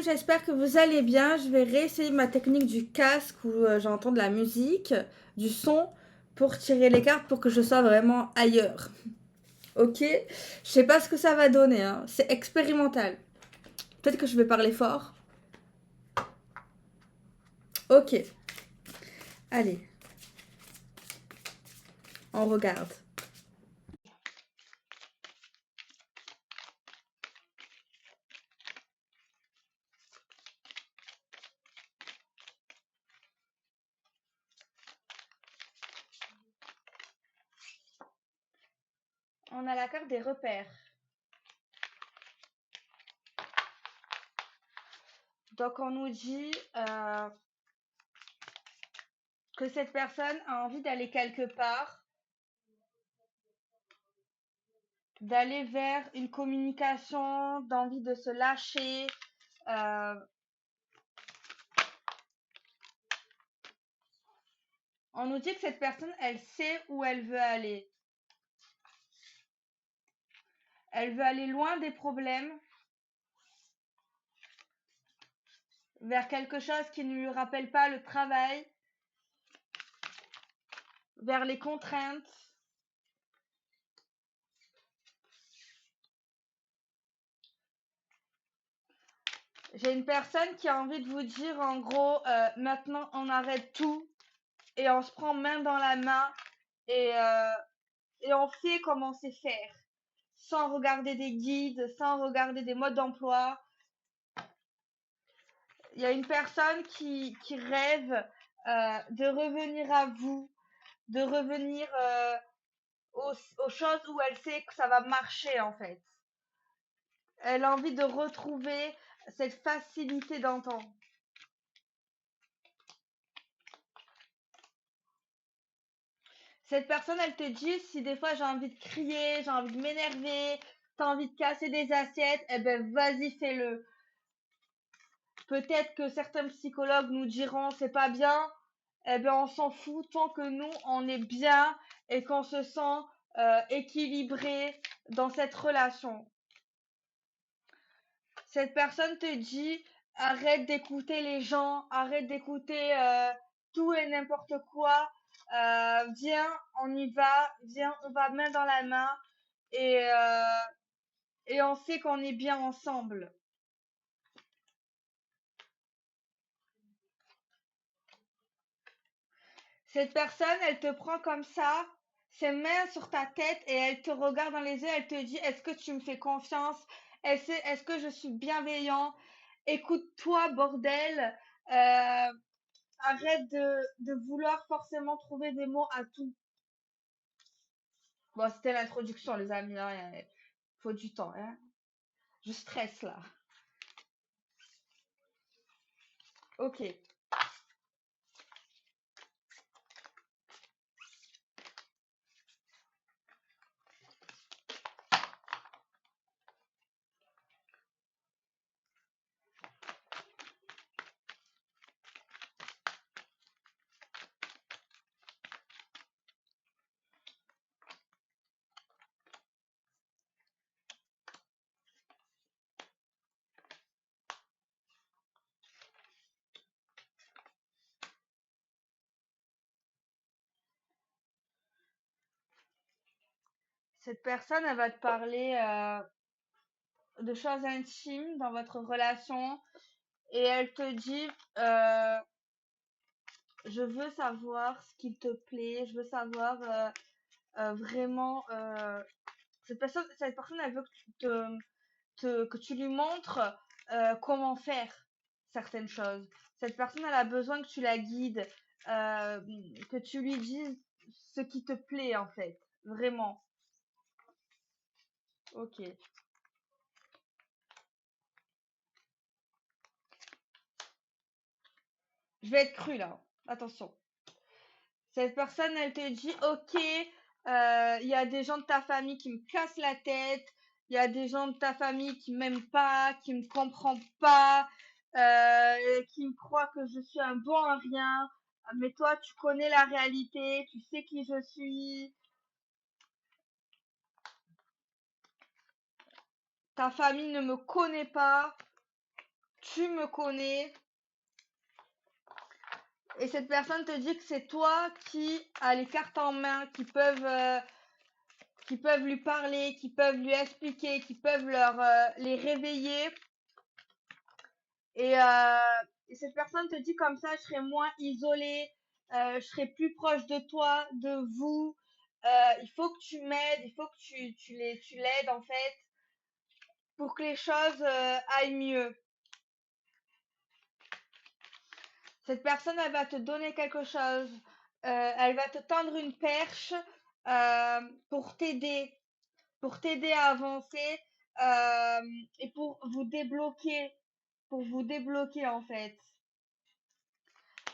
j'espère que vous allez bien. Je vais réessayer ma technique du casque où j'entends de la musique, du son, pour tirer les cartes pour que je sois vraiment ailleurs. Ok? Je sais pas ce que ça va donner, hein. C'est expérimental. Peut-être que je vais parler fort. Ok. Allez, on regarde. On a la carte des repères. Donc on nous dit que cette personne a envie d'aller quelque part, d'aller vers une communication, d'envie de se lâcher. euh, on nous dit que cette personne, elle sait où elle veut aller. Elle veut aller loin des problèmes, vers quelque chose qui ne lui rappelle pas le travail, vers les contraintes. J'ai une personne qui a envie de vous dire en gros, maintenant on arrête tout et on se prend main dans la main et, euh, et on fait comme on sait faire, sans regarder des guides, sans regarder des modes d'emploi. Il y a une personne qui rêve de revenir à vous, de revenir aux choses où elle sait que ça va marcher en fait. Elle a envie de retrouver cette facilité d'entendre. Cette personne, elle te dit si des fois j'ai envie de crier, j'ai envie de m'énerver, t'as envie de casser des assiettes, eh ben vas-y fais-le. Peut-être que certains psychologues nous diront c'est pas bien, eh ben on s'en fout tant que nous on est bien et qu'on se sent équilibré dans cette relation. Cette personne te dit arrête d'écouter les gens, arrête d'écouter tout et n'importe quoi. Viens, on y va, viens, on va main dans la main et, euh, et on sait qu'on est bien ensemble. Cette personne, elle te prend comme ça, ses mains sur ta tête et elle te regarde dans les yeux, elle te dit est-ce que tu me fais confiance? Est-ce que je suis bienveillant? Écoute-toi, bordel. Euh, Arrête de vouloir forcément trouver des mots à tout. Bon, c'était l'introduction, les amis, hein. Il faut du temps, hein. Je stresse là. Ok. Cette personne, elle va te parler de choses intimes dans votre relation et elle te dit je veux savoir ce qu'il te plaît, je veux savoir vraiment cette personne, elle veut que que tu lui montres comment faire certaines choses. Cette personne, elle a besoin que tu la guides, que tu lui dises ce qui te plaît en fait, vraiment. Ok. Je vais être crue là. Attention. Cette personne, elle te dit, ok, il y a des gens de ta famille qui me cassent la tête, il y a des gens de ta famille qui m'aiment pas, qui me comprennent pas, qui me croient que je suis un bon à rien. Mais toi, tu connais la réalité, tu sais qui je suis. Ta famille ne me connaît pas. tu me connais. Et cette personne te dit que c'est toi qui as les cartes en main, qui peuvent lui parler, qui peuvent lui expliquer, qui peuvent les réveiller. Et, euh, et cette personne te dit comme ça, je serai moins isolée, je serai plus proche de toi, de vous. Il faut que tu m'aides, il faut que tu l'aides en fait pour que les choses aillent mieux. Cette personne, elle va te donner quelque chose, elle va te tendre une perche euh, pour t'aider, pour t'aider à avancer euh, et pour vous débloquer en fait.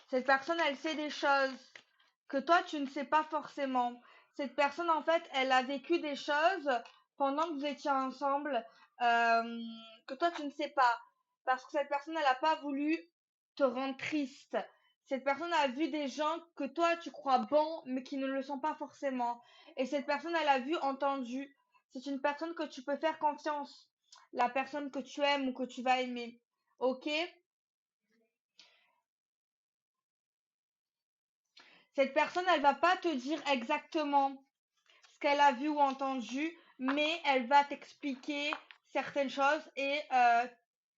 Cette personne, elle sait des choses que toi, tu ne sais pas forcément. Cette personne, en fait, elle a vécu des choses pendant que vous étiez ensemble euh, que toi, tu ne sais pas. Parce que cette personne, elle n'a pas voulu te rendre triste. Cette personne a vu des gens que toi, tu crois bons, mais qui ne le sont pas forcément. Et cette personne, elle a vu, entendu. C'est une personne que tu peux faire confiance. La personne que tu aimes ou que tu vas aimer. Ok? Cette personne, elle va pas te dire exactement ce qu'elle a vu ou entendu, mais elle va t'expliquer certaines choses et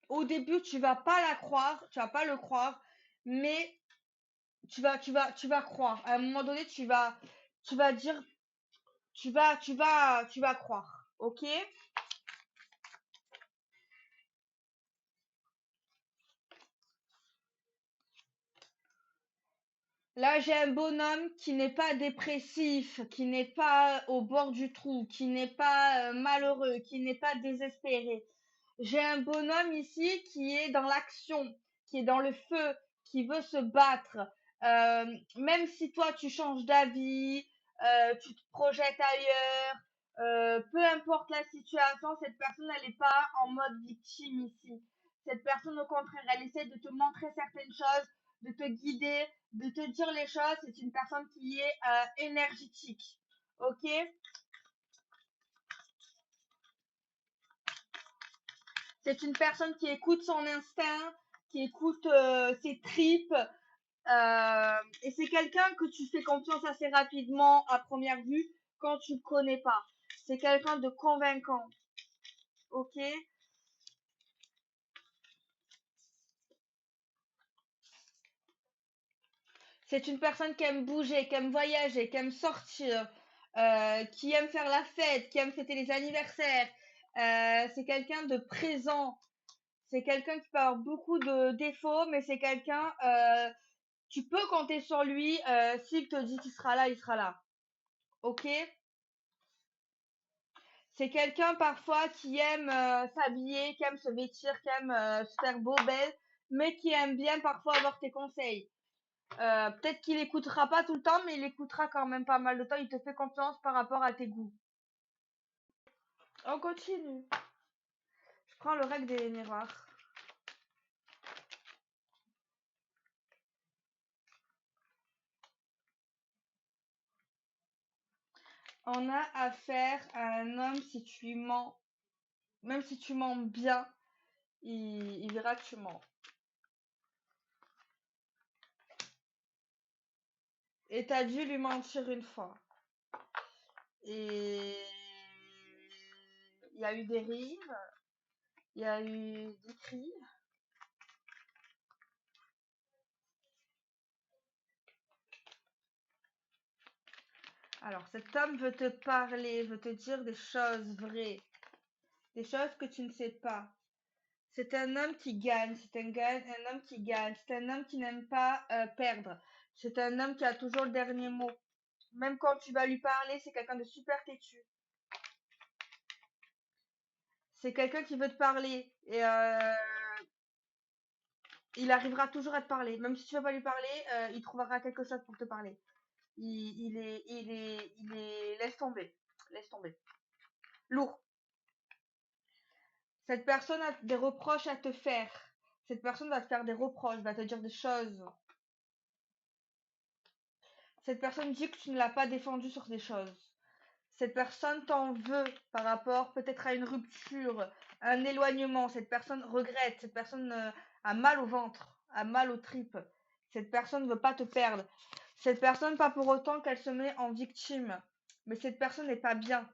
au début, tu vas pas la croire, tu vas pas le croire, mais tu vas croire. À un moment donné, tu vas dire, tu vas croire. Ok? Là, j'ai un bonhomme qui n'est pas dépressif, qui n'est pas au bord du trou, qui n'est pas malheureux, qui n'est pas désespéré. J'ai un bonhomme ici qui est dans l'action, qui est dans le feu, qui veut se battre. Euh, Même si toi tu changes d'avis, tu te projettes ailleurs, peu importe la situation, cette personne elle n'est pas en mode victime ici. Cette personne au contraire, elle essaie de te montrer certaines choses, de te guider, de te dire les choses. C'est une personne qui est énergétique. Ok? C'est une personne qui écoute son instinct, qui écoute ses tripes. Et c'est quelqu'un que tu fais confiance assez rapidement à première vue quand tu ne connais pas. C'est quelqu'un de convaincant. Ok? C'est une personne qui aime bouger, qui aime voyager, qui aime sortir, qui aime faire la fête, qui aime fêter les anniversaires. C'est quelqu'un de présent. C'est quelqu'un qui peut avoir beaucoup de défauts, mais c'est quelqu'un, tu peux compter sur lui. S'il te dit qu'il sera là, il sera là. Ok? C'est quelqu'un parfois qui aime s'habiller, qui aime se vêtir, qui aime se faire beau, belle, mais qui aime bien parfois avoir tes conseils. Peut-être qu'il écoutera pas tout le temps, mais il écoutera quand même pas mal de temps. Il te fait confiance par rapport à tes goûts. On continue. Je prends le règle des miroirs. On a affaire à un homme, si tu lui mens, même si tu mens bien, il verra que tu mens. Et t'as dû lui mentir une fois. Et il y a eu des rires, il y a eu des cris. Alors, cet homme veut te parler, veut te dire des choses vraies, des choses que tu ne sais pas. C'est un homme qui gagne, un homme qui gagne, c'est un homme qui n'aime pas perdre. C'est un homme qui a toujours le dernier mot. Même quand tu vas lui parler, c'est quelqu'un de super têtu. C'est quelqu'un qui veut te parler et il arrivera toujours à te parler. Même si tu vas pas lui parler, il trouvera quelque chose pour te parler. Laisse tomber, laisse tomber. Lourd. Cette personne a des reproches à te faire. Cette personne va te faire des reproches, va te dire des choses. Cette personne dit que tu ne l'as pas défendu sur des choses. Cette personne t'en veut par rapport peut-être à une rupture, un éloignement. Cette personne regrette. Cette personne a mal au ventre, a mal aux tripes. Cette personne ne veut pas te perdre. Cette personne, pas pour autant qu'elle se met en victime. Mais cette personne n'est pas bien.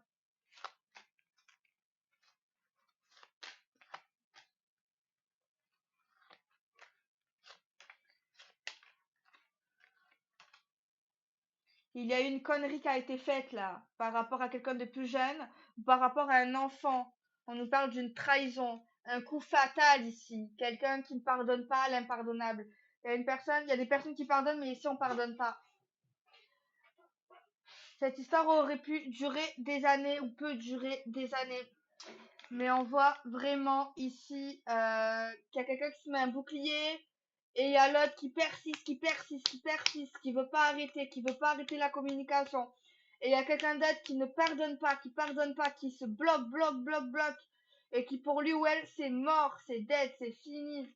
Il y a eu une connerie qui a été faite là, par rapport à quelqu'un de plus jeune, ou par rapport à un enfant. On nous parle d'une trahison, un coup fatal ici, quelqu'un qui ne pardonne pas l'impardonnable. Il y a des personnes qui pardonnent, mais ici on pardonne pas. Cette histoire aurait pu durer des années ou peut durer des années. Mais on voit vraiment ici qu'il y a quelqu'un qui se met un bouclier et il y a l'autre qui persiste, qui persiste, qui persiste, qui veut pas arrêter, qui veut pas arrêter la communication. Et il y a quelqu'un d'autre qui ne pardonne pas, qui se bloque, bloque, bloque, bloque. Et qui pour lui ou elle, c'est mort, c'est dead, c'est fini.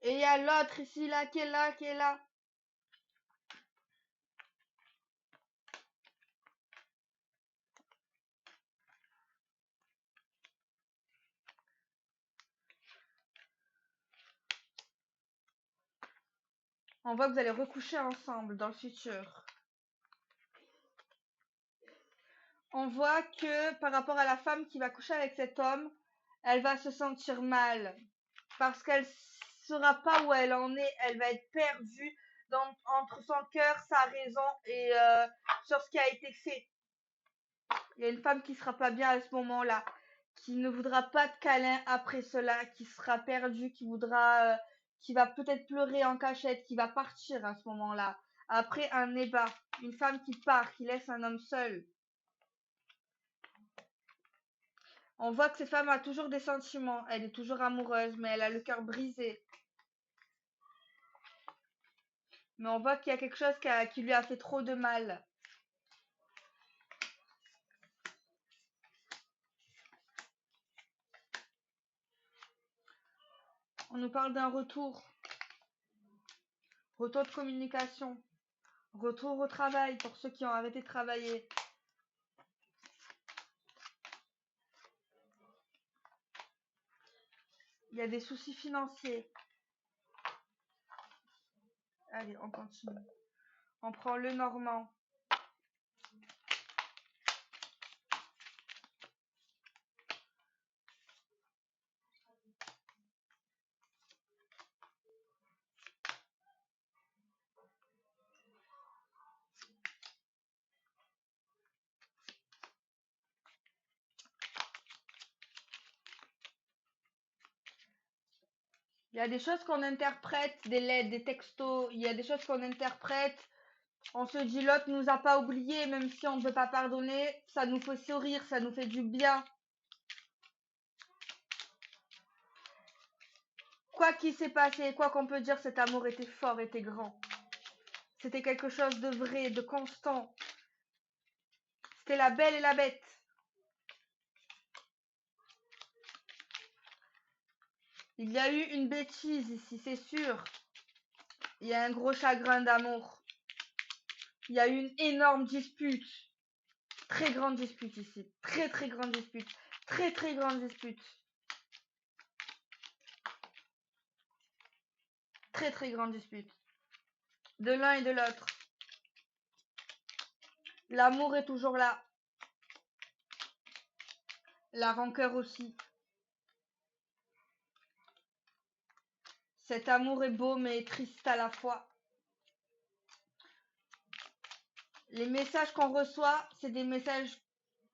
Et il y a l'autre ici, là, qui est là, qui est là. On voit que vous allez recoucher ensemble dans le futur. On voit que par rapport à la femme qui va coucher avec cet homme, elle va se sentir mal parce qu'elle saura pas où elle en est, elle va être perdue entre son cœur, sa raison et sur ce qui a été fait. Il y a une femme qui sera pas bien à ce moment-là, qui ne voudra pas de câlin après cela, qui sera perdue, qui va peut-être pleurer en cachette, qui va partir à ce moment-là. Après un débat, une femme qui part, qui laisse un homme seul. On voit que cette femme a toujours des sentiments, elle est toujours amoureuse, mais elle a le cœur brisé. Mais on voit qu'il y a quelque chose qui lui a fait trop de mal. On nous parle d'un retour. Retour de communication. Retour au travail pour ceux qui ont arrêté de travailler. Il y a des soucis financiers. Allez, on continue. On prend le normand. Il y a des choses qu'on interprète, des lettres, des textos. Il y a des choses qu'on interprète. On se dit l'autre nous a pas oublié, même si on ne peut pas pardonner. Ça nous fait sourire, ça nous fait du bien. Quoi qu'il s'est passé, quoi qu'on peut dire, cet amour était fort, était grand. C'était quelque chose de vrai, de constant. C'était la belle et la bête. Il y a eu une bêtise ici, c'est sûr. Il y a un gros chagrin d'amour. Il y a eu une énorme dispute. Très grande dispute ici. Très très grande dispute. Très très grande dispute. Très très grande dispute. De l'un et de l'autre. L'amour est toujours là. La rancœur aussi. Cet amour est beau mais triste à la fois. Les messages qu'on reçoit, c'est des messages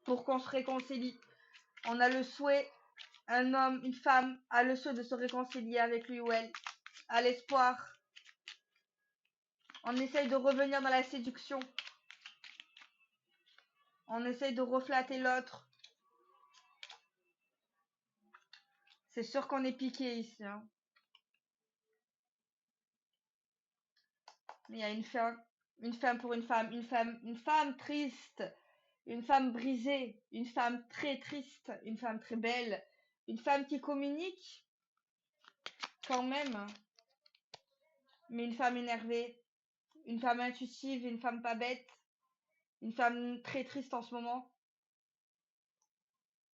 pour qu'on se réconcilie. On a le souhait, un homme, une femme a le souhait de se réconcilier avec lui ou elle, a l'espoir. On essaye de revenir dans la séduction. On essaye de reflatter l'autre. C'est sûr qu'on est piqué ici, hein. Il y a une femme pour une femme triste, une femme brisée, une femme très triste, une femme très belle, une femme qui communique quand même, mais une femme énervée, une femme intuitive, une femme pas bête, une femme très triste en ce moment.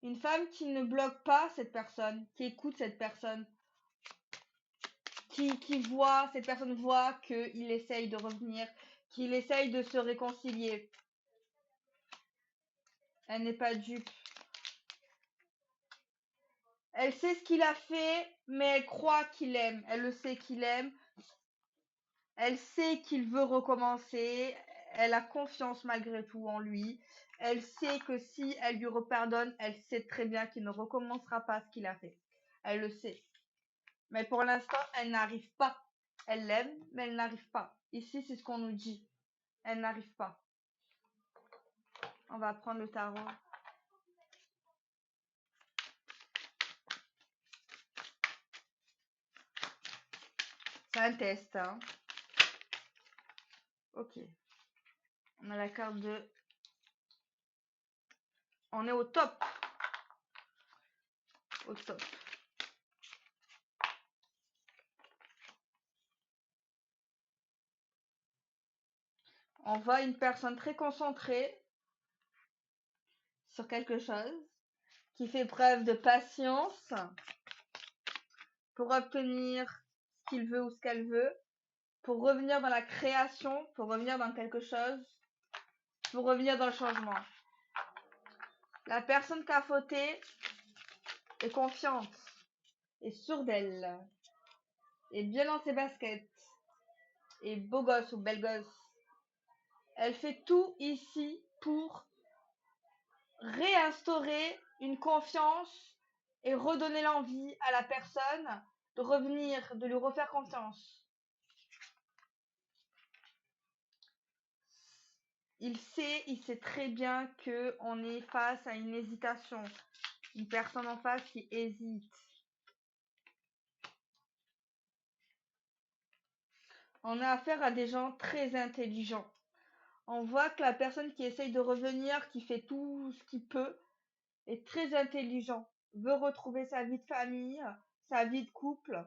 Une femme qui ne bloque pas cette personne, qui écoute cette personne, qui voit, cette personne voit qu'il essaye de revenir, qu'il essaye de se réconcilier. Elle n'est pas dupe. Elle sait ce qu'il a fait, mais elle croit qu'il aime. Elle le sait qu'il aime. Elle sait qu'il veut recommencer. Elle a confiance malgré tout en lui. Elle sait que si elle lui repardonne, elle sait très bien qu'il ne recommencera pas ce qu'il a fait. Elle le sait. Mais pour l'instant, elle n'arrive pas. Elle l'aime, mais elle n'arrive pas. Ici, c'est ce qu'on nous dit. Elle n'arrive pas. On va prendre le tarot. C'est un test, hein. Ok. On a la carte de... On est au top. Au top. On voit une personne très concentrée sur quelque chose, qui fait preuve de patience pour obtenir ce qu'il veut ou ce qu'elle veut, pour revenir dans la création, pour revenir dans quelque chose, pour revenir dans le changement. La personne qui a fauté est confiante, est sûre d'elle, est bien dans ses baskets, est beau gosse ou belle gosse. Elle fait tout ici pour réinstaurer une confiance et redonner l'envie à la personne de revenir, de lui refaire confiance. Il sait très bien que on est face à une hésitation, une personne en face qui hésite. On a affaire à des gens très intelligents. On voit que la personne qui essaye de revenir, qui fait tout ce qu'il peut, est très intelligent, veut retrouver sa vie de famille, sa vie de couple,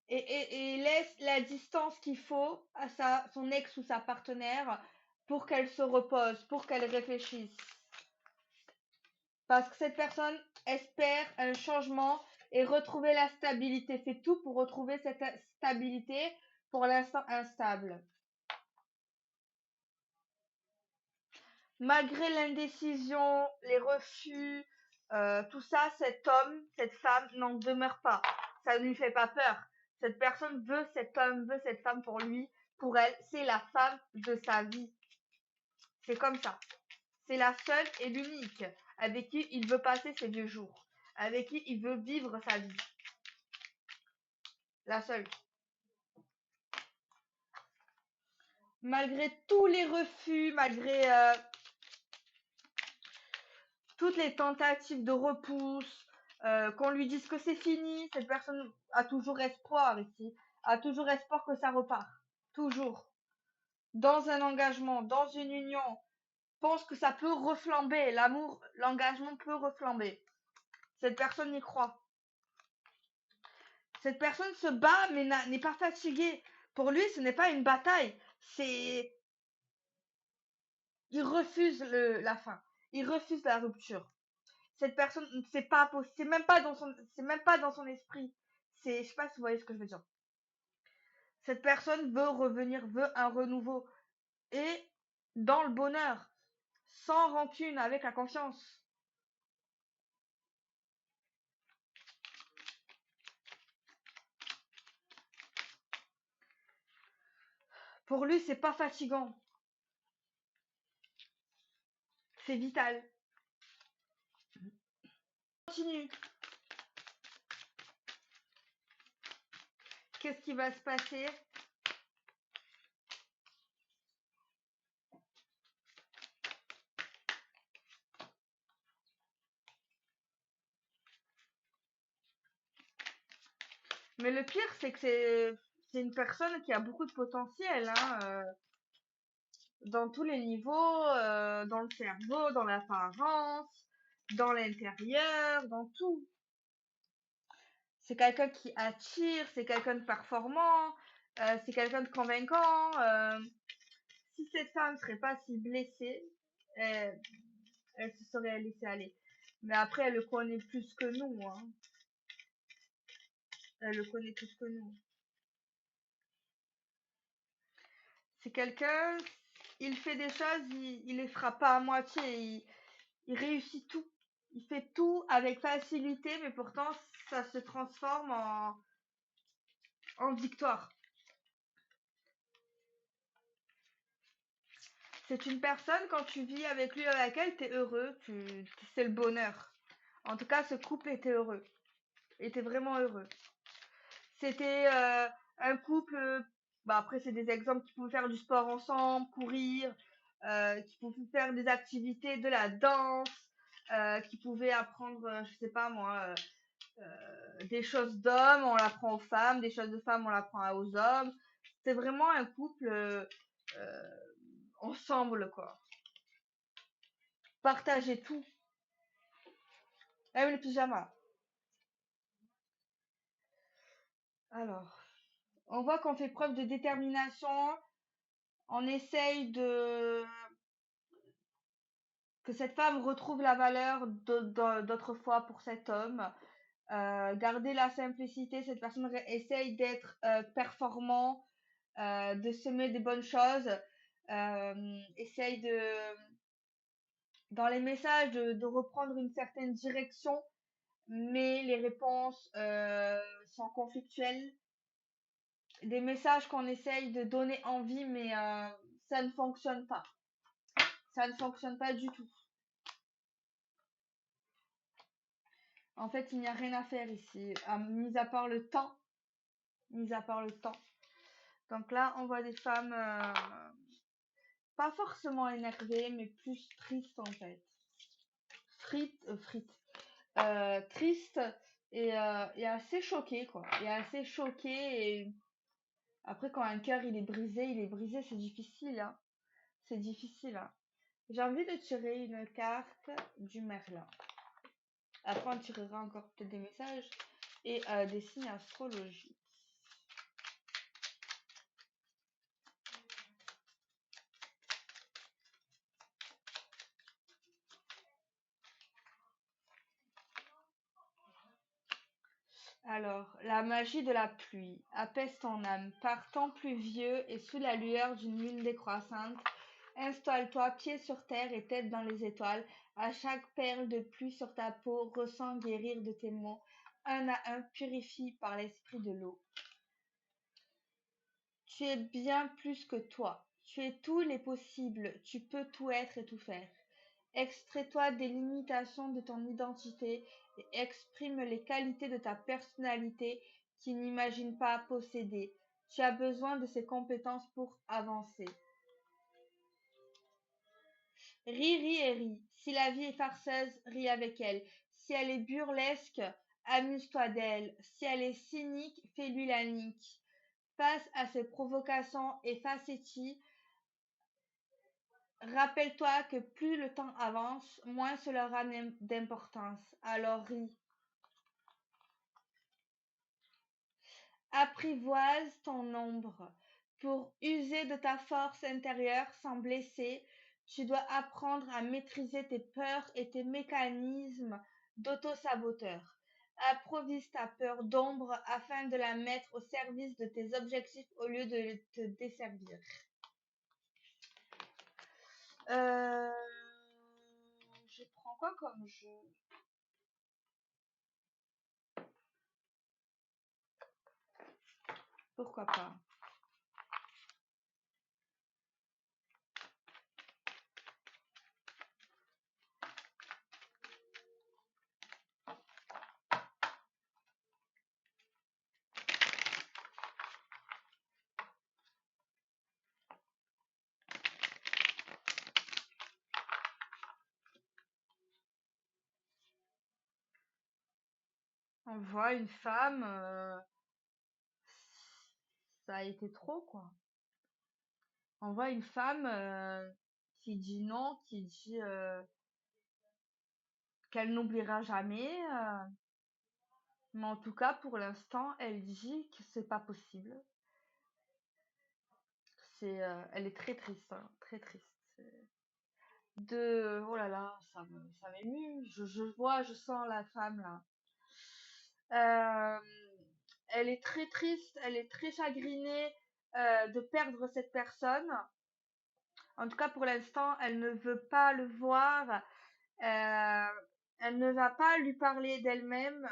et laisse la distance qu'il faut à son ex ou sa partenaire pour qu'elle se repose, pour qu'elle réfléchisse. Parce que cette personne espère un changement et retrouver la stabilité. Fait tout pour retrouver cette stabilité, pour l'instant instable. Malgré l'indécision, les refus, tout ça, cet homme, cette femme n'en demeure pas. Ça ne lui fait pas peur. Cette personne veut cet homme, veut cette femme pour lui, pour elle. C'est la femme de sa vie. C'est comme ça. C'est la seule et l'unique avec qui il veut passer ses vieux jours, avec qui il veut vivre sa vie. La seule. Malgré tous les refus, malgré toutes les tentatives de repousse, qu'on lui dise que c'est fini, cette personne a toujours espoir ici, a toujours espoir que ça repart. Toujours. Dans un engagement, dans une union, pense que ça peut reflamber. L'amour, l'engagement peut reflamber. Cette personne y croit. Cette personne se bat mais n'est pas fatiguée. Pour lui, ce n'est pas une bataille. C'est... Il refuse la fin. Il refuse la rupture. Cette personne, c'est pas possible. C'est même pas dans son esprit. Je sais pas si vous voyez ce que je veux dire. Cette personne veut revenir, veut un renouveau. Et dans le bonheur. Sans rancune, avec la confiance. Pour lui, c'est pas fatigant. C'est vital. Continue. Qu'est-ce qui va se passer? Mais le pire, c'est que c'est une personne qui a beaucoup de potentiel, hein, dans tous les niveaux, dans le cerveau, dans l'apparence, dans l'intérieur, dans tout. C'est quelqu'un qui attire, c'est quelqu'un de performant, c'est quelqu'un de convaincant. Si cette femme ne serait pas si blessée, elle se serait laissée aller. Mais après, elle le connaît plus que nous, hein. Elle le connaît plus que nous. C'est quelqu'un, il fait des choses, il les fera pas à moitié, il réussit tout. Il fait tout avec facilité, mais pourtant, ça se transforme en victoire. C'est une personne, quand tu vis avec lui ou avec elle, t'es heureux, c'est le bonheur. En tout cas, ce couple était heureux, était vraiment heureux. C'était un couple, bah après c'est des exemples qui pouvaient faire du sport ensemble, courir, qui pouvaient faire des activités, de la danse, qui pouvaient apprendre, je sais pas moi, des choses d'hommes, on l'apprend aux femmes, des choses de femmes, on l'apprend aux hommes. C'est vraiment un couple euh, ensemble, quoi. Partager tout. Même le pyjama. Alors, on voit qu'on fait preuve de détermination, on essaye de que cette femme retrouve la valeur d'autrefois pour cet homme. Garder la simplicité, cette personne essaye d'être performant, de semer des bonnes choses, essaye dans les messages, de reprendre une certaine direction, mais les réponses sont conflictuelles. Des messages qu'on essaye de donner envie, mais ça ne fonctionne pas. Ça ne fonctionne pas du tout. En fait, il n'y a rien à faire ici, mis à part le temps. Mis à part le temps. Donc là, on voit des femmes pas forcément énervées, mais plus tristes en fait. Triste et assez choquée quoi. Et assez choquée et après quand un cœur il est brisé, c'est difficile hein. C'est difficile hein. J'ai envie de tirer une carte du Merlin. Après on tirera encore peut-être des messages et des signes astrologiques. Alors, la magie de la pluie apaise ton âme. Par temps pluvieux et sous la lueur d'une lune décroissante, installe-toi pied sur terre et tête dans les étoiles. À chaque perle de pluie sur ta peau, ressens guérir de tes maux. Un à un, purifie par l'esprit de l'eau. Tu es bien plus que toi. Tu es tous les possibles. Tu peux tout être et tout faire. Extrais-toi des limitations de ton identité et exprime les qualités de ta personnalité qui n'imagine pas posséder. Tu as besoin de ces compétences pour avancer. Ris, ris et ris. Si la vie est farceuse, ris avec elle. Si elle est burlesque, amuse-toi d'elle. Si elle est cynique, fais-lui la nique. Face à ses provocations et facéties, rappelle-toi que plus le temps avance, moins cela aura d'importance. Alors ris. Apprivoise ton ombre. Pour user de ta force intérieure sans blesser, tu dois apprendre à maîtriser tes peurs et tes mécanismes d'auto-saboteur. Improvise ta peur d'ombre afin de la mettre au service de tes objectifs au lieu de te desservir. Euh, je prends quoi comme jeu? Pourquoi pas? On voit une femme, ça a été trop quoi. On voit une femme qui dit non, qui dit qu'elle n'oubliera jamais. Mais en tout cas, pour l'instant, elle dit que c'est pas possible. Elle est très triste, hein, très triste. Oh là là, ça m'émue. Je vois, je sens la femme là. Euh, Elle est très triste, elle est très chagrinée de perdre cette personne. En tout cas, pour l'instant, elle ne veut pas le voir. Euh, Elle ne va pas lui parler d'elle-même.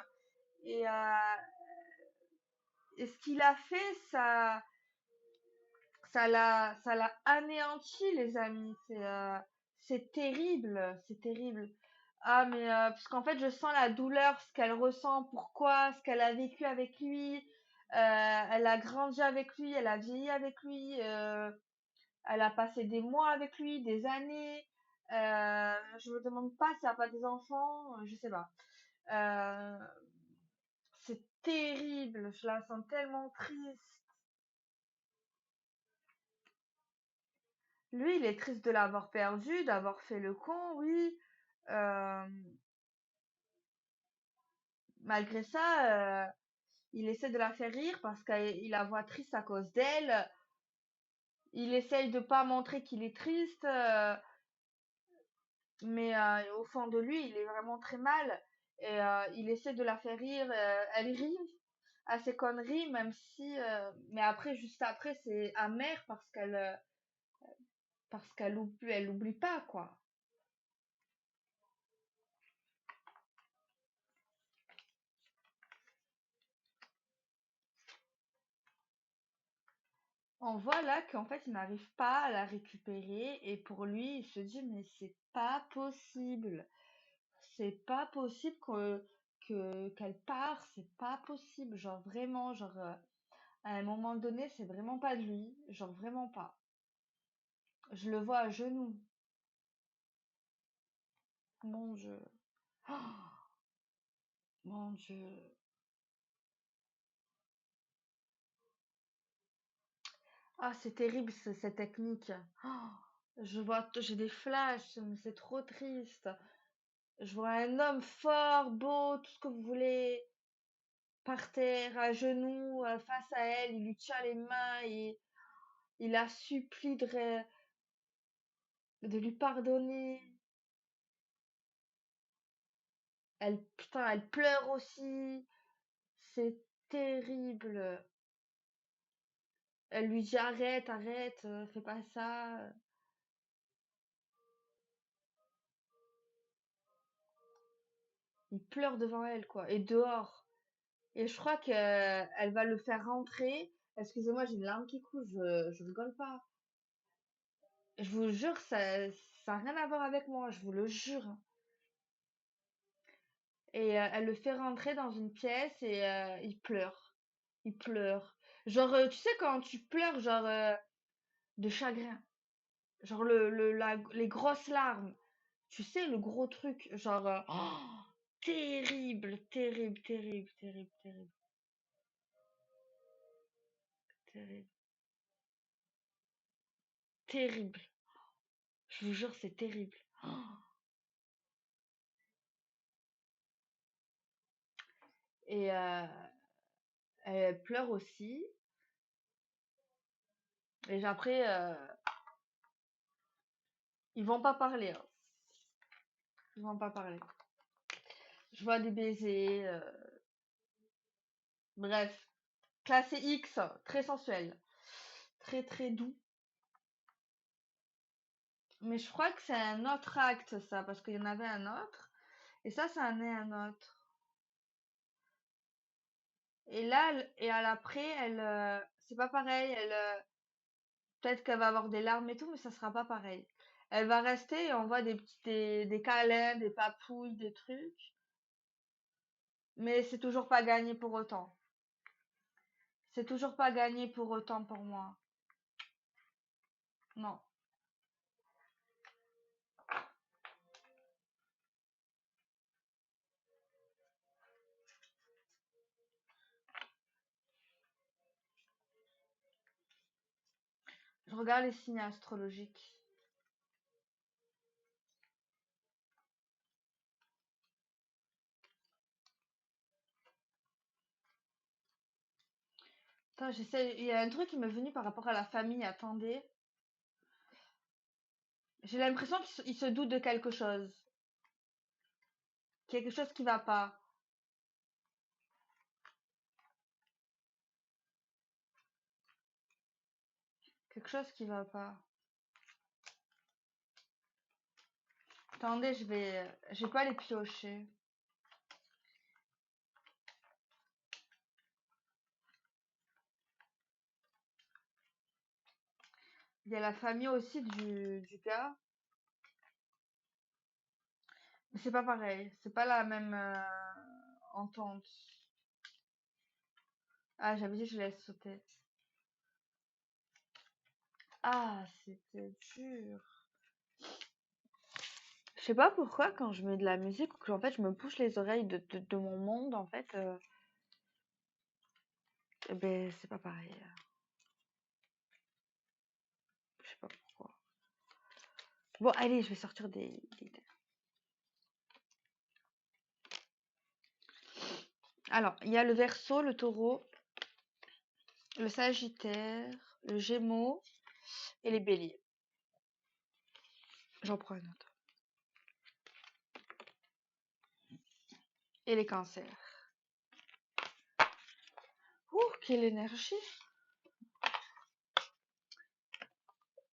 Et, et ce qu'il a fait, ça l'a anéanti, les amis. C'est terrible, c'est terrible. Ah, mais parce qu'en fait, je sens la douleur, ce qu'elle ressent, pourquoi, ce qu'elle a vécu avec lui. Elle a grandi avec lui, elle a vieilli avec lui, elle a passé des mois avec lui, des années. Je me demande pas si elle a pas des enfants, je sais pas. Euh, c'est terrible, je la sens tellement triste. Lui, il est triste de l'avoir perdu, d'avoir fait le con, oui. Euh, Malgré ça, il essaie de la faire rire parce qu'il la voit triste à cause d'elle. Il essaye de pas montrer qu'il est triste, mais au fond de lui, il est vraiment très mal. Et il essaie de la faire rire. Elle rit à ses conneries, même si. Mais après, juste après, c'est amer elle oublie pas, quoi. On voit là qu'en fait, il n'arrive pas à la récupérer et pour lui, il se dit mais c'est pas possible. C'est pas possible qu'elle part, c'est pas possible. Genre vraiment, à un moment donné, c'est vraiment pas de lui. Genre vraiment pas. Je le vois à genoux. Mon Dieu. Oh, mon Dieu. Ah, c'est terrible cette technique. Oh, j'ai des flashs, mais c'est trop triste. Je vois un homme fort, beau, tout ce que vous voulez, par terre, à genoux, face à elle, il lui tient les mains et il la supplie de lui pardonner. Putain, elle pleure aussi. C'est terrible. Elle lui dit arrête, arrête, fais pas ça. Il pleure devant elle, quoi, et dehors. Et je crois que elle va le faire rentrer. Excusez-moi, j'ai une larme qui coule, je rigole pas. Je vous jure, ça a rien à voir avec moi, je vous le jure. Et elle le fait rentrer dans une pièce et il pleure. Il pleure. Genre, tu sais quand tu pleures, genre de chagrin. Genre les grosses larmes. Tu sais, le gros truc. Genre, oh, terrible, terrible, terrible, terrible, terrible, terrible, terrible. Je vous jure, c'est terrible. Oh. Et elle pleure aussi. Et après, ils vont pas parler, hein. Ils vont pas parler. Je vois des baisers. Bref, classé X, très sensuel. Très très doux. Mais je crois que c'est un autre acte, ça, parce qu'il y en avait un autre. Et ça en est un autre. Et là, et à l'après, c'est pas pareil. Peut-être qu'elle va avoir des larmes et tout, mais ça sera pas pareil. Elle va rester et on voit des câlins, des papouilles, des trucs. Mais c'est toujours pas gagné pour autant. C'est toujours pas gagné pour autant pour moi. Non. Je regarde les signes astrologiques. Attends, j'essaie. Il y a un truc qui m'est venu par rapport à la famille. Attendez. J'ai l'impression qu'il se doute de quelque chose. Quelque chose qui va pas. Quelque chose qui va pas. Attendez, je vais pas les piocher. Il y a la famille aussi du gars. Mais c'est pas pareil. C'est pas la même entente. Ah, j'avais dit que je laisse sauter. Ah, c'était dur. Je sais pas pourquoi quand je mets de la musique ou que en fait je me bouche les oreilles de mon monde en fait, eh ben c'est pas pareil. Je sais pas pourquoi. Bon, allez, je vais sortir des... Alors, il y a le Verseau, le Taureau, le Sagittaire, le Gémeaux et les Béliers. J'en prends un autre. Et les Cancers. Ouh, quelle énergie!